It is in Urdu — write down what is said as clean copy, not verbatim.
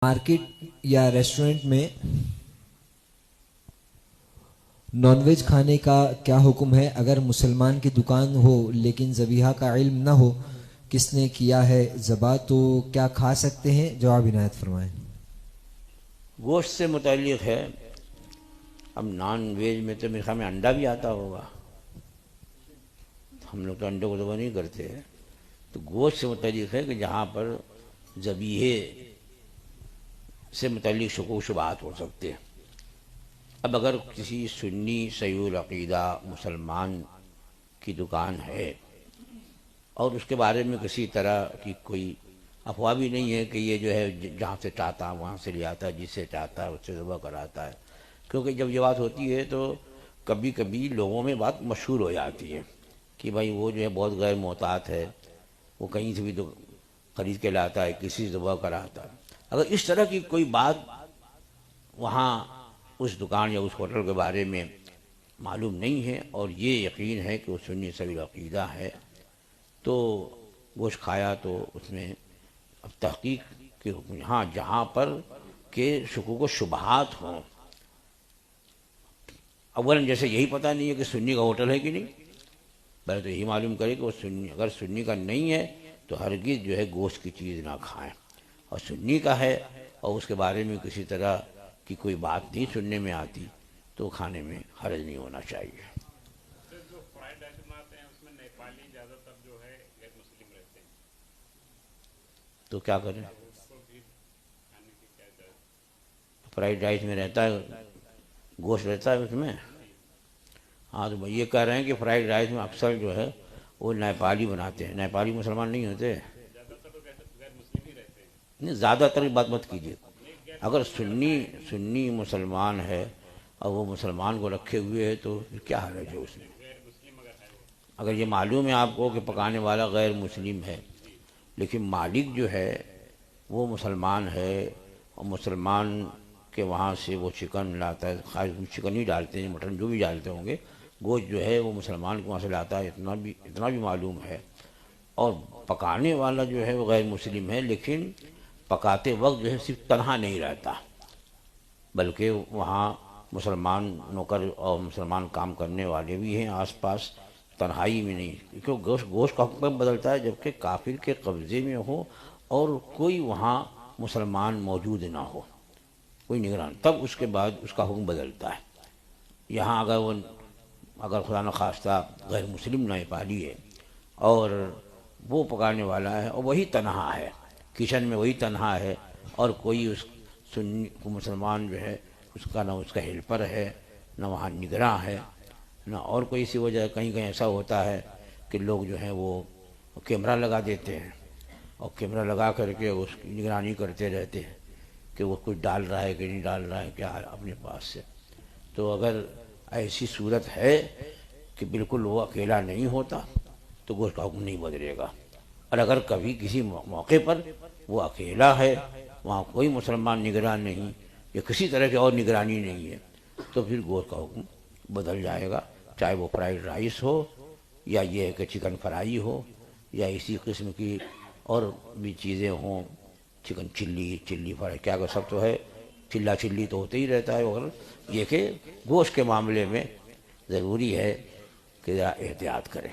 مارکیٹ یا ریسٹورنٹ میں نان ویج کھانے کا کیا حکم ہے؟ اگر مسلمان کی دکان ہو لیکن ذبیحہ کا علم نہ ہو کس نے کیا ہے ذبح، تو کیا کھا سکتے ہیں؟ جواب عنایت فرمائیں۔ گوشت سے متعلق ہے۔ اب نان ویج میں تو میرے خیال میں انڈا بھی آتا ہوگا، ہم لوگ تو انڈے کو ذبح نہیں کرتے ہیں۔ تو گوشت سے متعلق ہے کہ جہاں پر ذبیحے سے متعلق شکوک و شبہات ہو سکتے ہیں۔ اب اگر کسی سنی صحیح العقیدہ مسلمان کی دکان ہے اور اس کے بارے میں کسی طرح کی کوئی افواہ بھی نہیں ہے کہ یہ جو ہے جہاں سے چاہتا ہے وہاں سے لے آتا ہے، جس سے چاہتا ہے اس سے ذبح کراتا ہے، کیونکہ جب یہ بات ہوتی ہے تو کبھی کبھی لوگوں میں بات مشہور ہو جاتی ہے کہ بھائی وہ جو ہے بہت غیر محتاط ہے، وہ کہیں سے بھی خرید کے لاتا ہے، کسی سے ذبح کراتا ہے۔ اگر اس طرح کی کوئی بات وہاں اس دکان یا اس ہوٹل کے بارے میں معلوم نہیں ہے اور یہ یقین ہے کہ وہ سنی صحیح عقیدہ ہے، تو گوشت کھایا تو اس میں اب تحقیق کے حکم، ہاں جہاں پر کہ شکوک و شبہات ہوں۔ اولاً جیسے یہی پتہ نہیں ہے کہ سنی کا ہوٹل ہے کہ نہیں، پہلے تو یہی معلوم کرے کہ وہ سنی، اگر سنی کا نہیں ہے تو ہرگز جو ہے گوشت کی چیز نہ کھائیں، اور سنی کا ہے اور اس کے بارے میں کسی طرح کی کوئی بات نہیں سننے میں آتی تو کھانے میں حرج نہیں ہونا چاہیے۔ جو فرائیڈ آئٹم آتے ہیں اس میں نیپالی زیادہ تر جو ہے غیر مسلم رہتے ہیں، تو کیا کریں؟ اس کو بھی کھانے کی کیا اجازت؟ فرائیڈ رائس میں رہتا ہے گوشت، رہتا ہے اس میں؟ ہاں تو یہ کہہ رہے ہیں کہ فرائیڈ رائس میں اکثر جو ہے وہ نیپالی بناتے ہیں۔ نیپالی مسلمان نہیں ہوتے، زیادہ تر تو غیر مسلم ہی رہتے ہیں۔ نہیں زیادہ تر بات مت کیجیے۔ اگر سنی مسلمان ہے اور وہ مسلمان کو رکھے ہوئے ہے تو پھر کیا حرج ہے اس میں؟ غیر مسلم اگر ہے وہ، اگر یہ معلوم ہے آپ کو کہ پکانے والا غیر مسلم ہے لیکن مالک جو ہے وہ مسلمان ہے اور مسلمان کے وہاں سے وہ چکن لاتا ہے، خاص چکن ہی ڈالتے ہیں، مٹن جو بھی ڈالتے ہوں گے، گوشت جو ہے وہ مسلمان کے وہاں سے لاتا ہے، اتنا بھی معلوم ہے، اور پکانے والا جو ہے وہ غیر مسلم ہے لیکن پکاتے وقت جو ہے صرف تنہا نہیں رہتا بلکہ وہاں مسلمان نوکر اور مسلمان کام کرنے والے بھی ہیں آس پاس، تنہائی میں نہیں، کیونکہ گوشت کا حکم بدلتا ہے جبکہ کافر کے قبضے میں ہو اور کوئی وہاں مسلمان موجود نہ ہو، کوئی نگران، تب اس کے بعد اس کا حکم بدلتا ہے۔ یہاں اگر خدا نخواستہ غیر مسلم نیپالی ہے اور وہ پکانے والا ہے اور وہی تنہا ہے، کچن میں وہی تنہا ہے اور کوئی اس سنی مسلمان جو ہے اس کا نہ اس کا ہیلپر ہے نہ وہاں نگراں ہے نہ اور کوئی سی وجہ، کہیں ایسا ہوتا ہے کہ لوگ جو ہیں وہ کیمرہ لگا دیتے ہیں اور کیمرہ لگا کر کے اس کی نگرانی کرتے رہتے ہیں کہ وہ کچھ ڈال رہا ہے کہ نہیں ڈال رہا ہے کیا اپنے پاس سے۔ تو اگر ایسی صورت ہے کہ بالکل وہ اکیلا نہیں ہوتا تو گوشت کا حکم نہیں بدلے گا، اور اگر کبھی کسی موقع پر وہ اکیلا ہے، وہاں کوئی مسلمان نگران نہیں یا کسی طرح کی اور نگرانی نہیں ہے، تو پھر گوشت کا حکم بدل جائے گا، چاہے وہ فرائیڈ رائس ہو یا یہ کہ چکن فرائی ہو یا اسی قسم کی اور بھی چیزیں ہوں، چکن چلی فرائی، کیا کہ سب تو ہے، چلی تو ہوتے ہی رہتا ہے، مگر یہ کہ گوشت کے معاملے میں ضروری ہے کہ ذرا احتیاط کریں۔